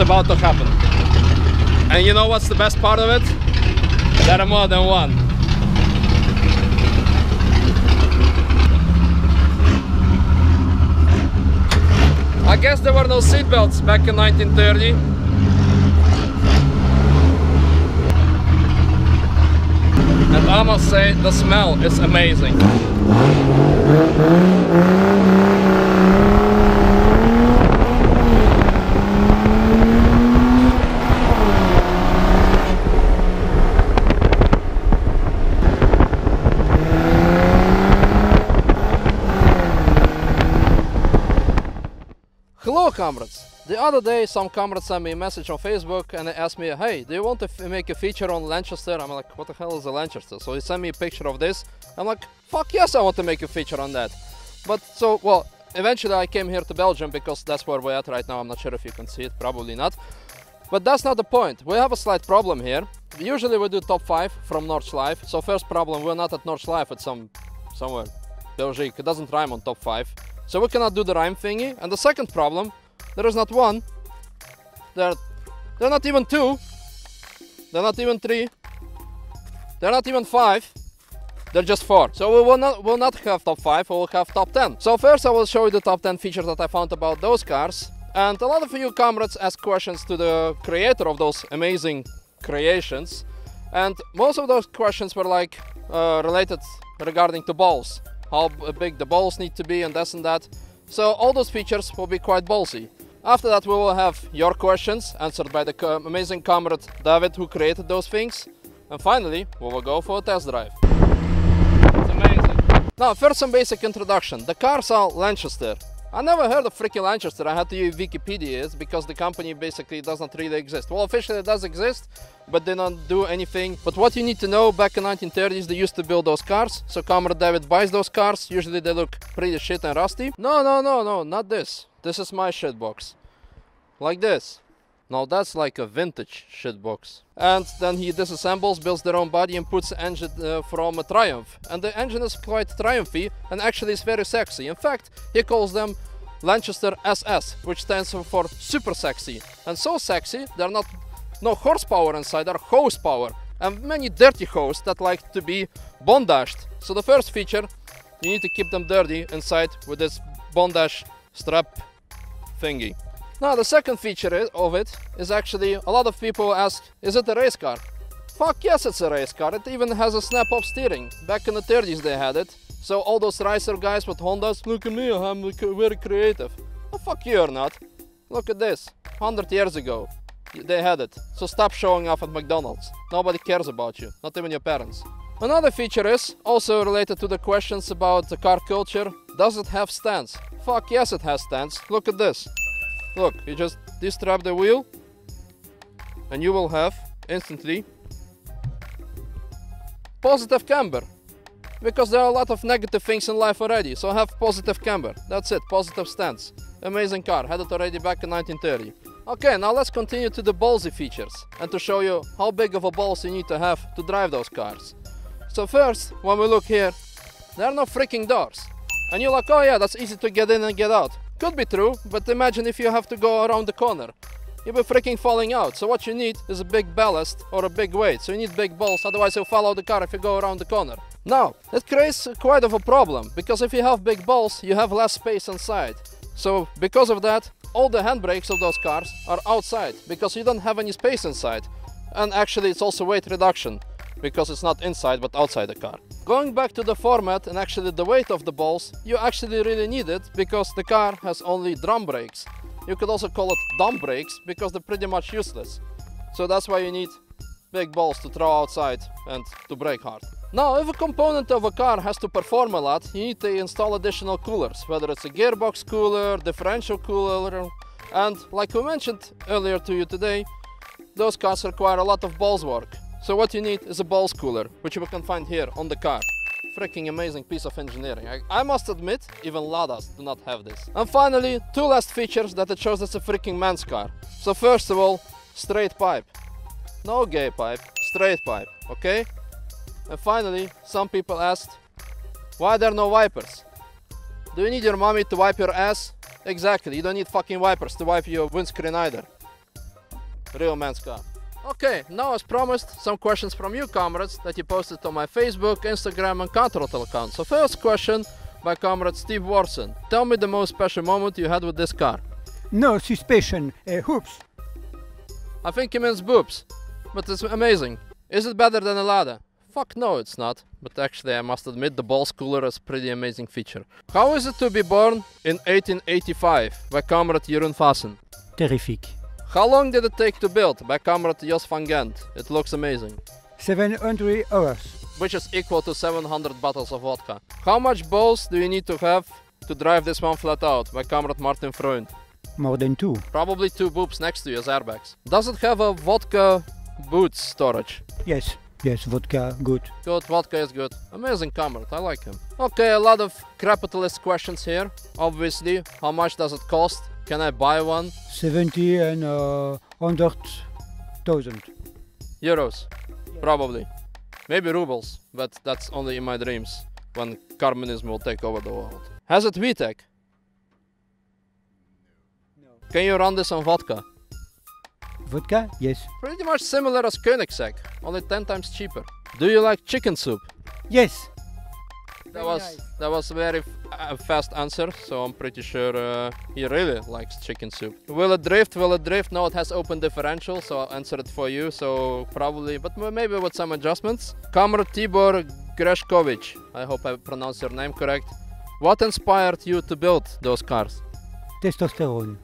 It's about to happen. And you know what's the best part of it? There are more than one. I guess there were no seatbelts back in 1930. And I must say, the smell is amazing. Hello comrades! The other day some comrades sent me a message on Facebook and they asked me, hey, do you want to make a feature on Lanchester? I'm like, what the hell is a Lanchester? So he sent me a picture of this. I'm like, fuck yes, I want to make a feature on that. But so, well, eventually I came here to Belgium because that's where we're at right now. I'm not sure if you can see it, probably not. But that's not the point. We have a slight problem here. Usually we do top 5 from Nordschleife. So first problem, we're not at Nordschleife, it's somewhere Belgique. It doesn't rhyme on top 5. So we cannot do the rhyme thingy. And the second problem, there is not one, they're not even 2, they're not even 3, they're not even 5, they're just 4. So we will not have top 5, we will have top 10. So first I will show you the top 10 features that I found about those cars. And a lot of you comrades asked questions to the creator of those amazing creations. And most of those questions were like related regarding to balls. How big the balls need to be and this and that. So all those features will be quite ballsy. After that we will have your questions answered by the amazing comrade David who created those things. And finally we will go for a test drive. It's amazing. Now first some basic introduction. The cars are Lanchester. I never heard of freaking Lanchester. I had to use Wikipedia because the company basically does not really exist. Well, officially it does exist, but they don't do anything. But what you need to know, back in 1930s they used to build those cars. So Comrade David buys those cars. Usually they look pretty shit and rusty. No, not this. This is my shitbox. Like this. Now that's like a vintage shitbox. And then he disassembles, builds their own body and puts the engine from a Triumph. And the engine is quite triumphy and actually is very sexy. In fact, he calls them Lanchester SS, which stands for super sexy. And so sexy, they're not no horsepower inside, they're hose power. And many dirty hoes that like to be bondaged. So the first feature, you need to keep them dirty inside with this bondage strap thingy. Now the second feature of it is actually, a lot of people ask, is it a race car? Fuck yes, it's a race car. It even has a snap-up steering. Back in the 30s they had it. So all those racer guys with Hondas, look at me, I'm very creative. Oh, fuck you, you're not. Look at this, 100 years ago they had it. So stop showing off at McDonald's. Nobody cares about you, not even your parents. Another feature is, also related to the questions about the car culture, does it have stands? Fuck yes, it has stands. Look at this. Look, you just destrap the wheel and you will have instantly positive camber. Because there are a lot of negative things in life already, so have positive camber. That's it, positive stance. Amazing car, had it already back in 1930. Okay, now let's continue to the ballsy features and to show you how big of a balls you need to have to drive those cars. So first, when we look here, there are no freaking doors. And you're like, oh yeah, that's easy to get in and get out. Could be true, but imagine if you have to go around the corner. You'll be freaking falling out. So what you need is a big ballast or a big weight. So you need big balls, otherwise you'll follow the car if you go around the corner. Now, it creates quite of a problem, because if you have big balls, you have less space inside. So because of that, all the handbrakes of those cars are outside, because you don't have any space inside. And actually it's also weight reduction, because it's not inside but outside the car. Going back to the format and actually the weight of the balls, you actually really need it because the car has only drum brakes. You could also call it dumb brakes because they're pretty much useless. So that's why you need big balls to throw outside and to brake hard. Now, if a component of a car has to perform a lot, you need to install additional coolers, whether it's a gearbox cooler, differential cooler, and like we mentioned earlier to you today, those cars require a lot of balls work. So what you need is a balls cooler, which you can find here on the car. Freaking amazing piece of engineering. I must admit, even Ladas do not have this. And finally, two last features that it shows it's a freaking man's car. So first of all, straight pipe. No gay pipe, straight pipe, okay? And finally, some people asked, why there are no wipers? Do you need your mommy to wipe your ass? Exactly, you don't need fucking wipers to wipe your windscreen either. Real man's car. Okay, now as promised, some questions from you comrades that you posted on my Facebook, Instagram and Controttle account. So first question by comrade Steve Warson. Tell me the most special moment you had with this car. No suspicion. Hoops. I think he means boobs, but it's amazing. Is it better than a Lada? Fuck no, it's not. But actually, I must admit, the balls cooler is a pretty amazing feature. How is it to be born in 1885 by comrade Jeroen Vassen? Terrific. How long did it take to build by comrade Jos van Gent? It looks amazing. 700 hours. Which is equal to 700 bottles of vodka. How much balls do you need to have to drive this one flat out by comrade Martin Freund? More than 2. Probably 2 boobs next to you as airbags. Does it have a vodka boot storage? Yes. Yes, vodka, good. Good, vodka is good. Amazing comrade, I like him. Okay, a lot of capitalist questions here. Obviously, how much does it cost? Can I buy one? 70 and 100,000. Euros, probably. Maybe rubles, but that's only in my dreams, when communism will take over the world. Has it VTEC? No. Can you run this on vodka? Vodka? Yes. Pretty much similar as Koenigsegg, only 10 times cheaper. Do you like chicken soup? Yes. That was a very fast answer, so I'm pretty sure he really likes chicken soup. Will it drift? Will it drift? No, it has open differential, so I'll answer it for you. So probably, but maybe with some adjustments. Comrade Tibor Greshkovic, I hope I pronounced your name correct. What inspired you to build those cars? Testosterone.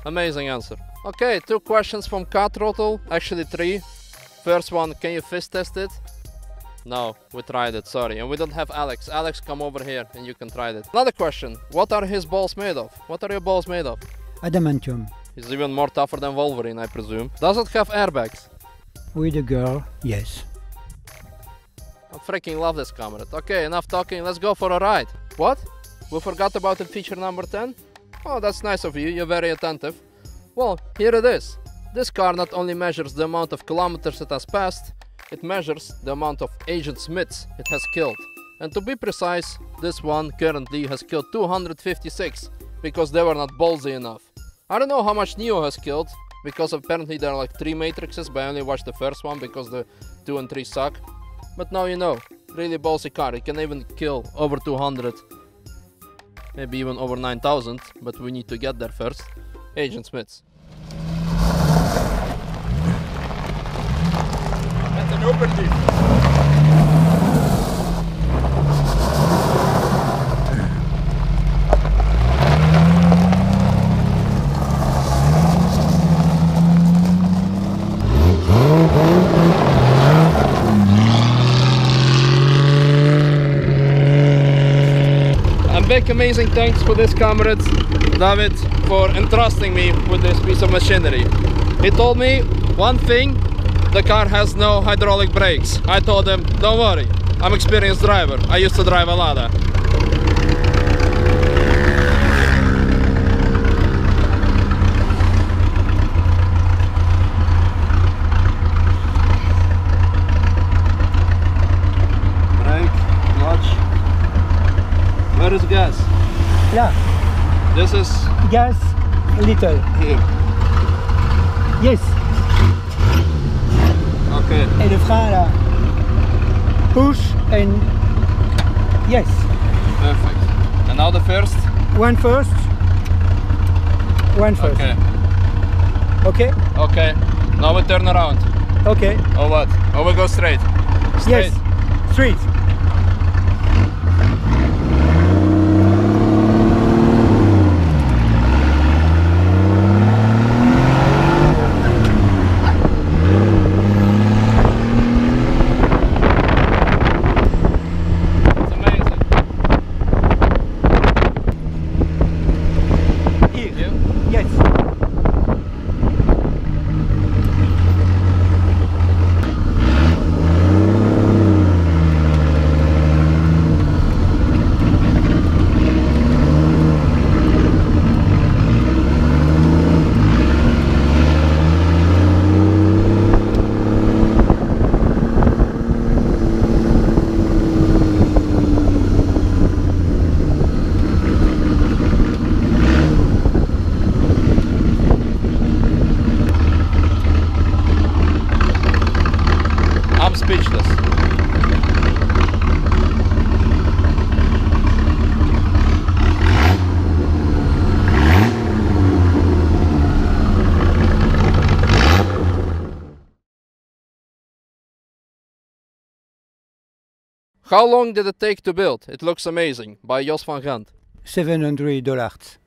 Amazing answer. Okay, 2 questions from Controttle, actually 3. First one, can you fist test it? No, we tried it, sorry. And we don't have Alex. Alex, come over here and you can try it. Another question, what are his balls made of? What are your balls made of? Adamantium. He's even more tougher than Wolverine, I presume. Does it have airbags? With a girl, yes. I freaking love this comrade. Okay, enough talking, let's go for a ride. What? We forgot about it, feature number 10? Oh, that's nice of you, you're very attentive. Well, here it is. This car not only measures the amount of kilometers it has passed, it measures the amount of Agent Smiths it has killed. And to be precise, this one currently has killed 256, because they were not ballsy enough. I don't know how much Neo has killed, because apparently there are like 3 matrices, but I only watched the first one because the 2 and 3 suck. But now you know, really ballsy car, it can even kill over 200, maybe even over 9,000, but we need to get there first. Agent Smiths. That's an open deal. A big amazing thanks for this comrade, David, for entrusting me with this piece of machinery. He told me one thing, the car has no hydraulic brakes. I told him, don't worry, I'm an experienced driver. I used to drive a Lada. Brake, clutch. Where is gas? Là. This is Gas, little. here. Yes. Okay. Et le frein là. Push and yes. Perfect. And now the first? One first. One first. Okay. Okay? Okay. Now we turn around. Okay. Or what? Or we go straight? Straight. Yes. Straight. It's amazing. Here. You? Yes. How long did it take to build? It looks amazing. By Jos van Gent. $700.